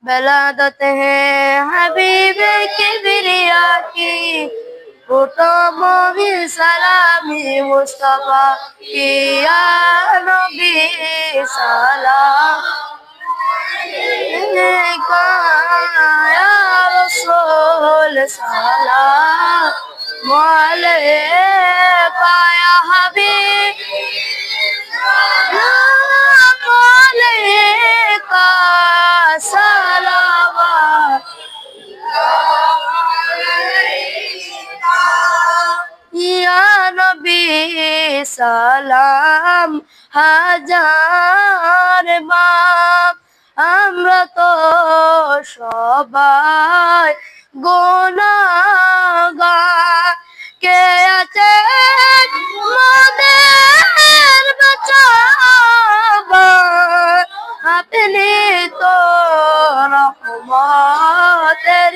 बेलादत है हबीब किबरिया की, फोटो भी सलामी मुस्तफा की, या नबी सलाम अलैका, या रसूल सलाम अलैका, या हबीब सलाम अलैका, सलावत ইয়া নবী সালাম হাজার বার। আমরা তো সবাই গুনাহগার, কে আছে মোদের বাঁচাবার, আপনি তো রহমতের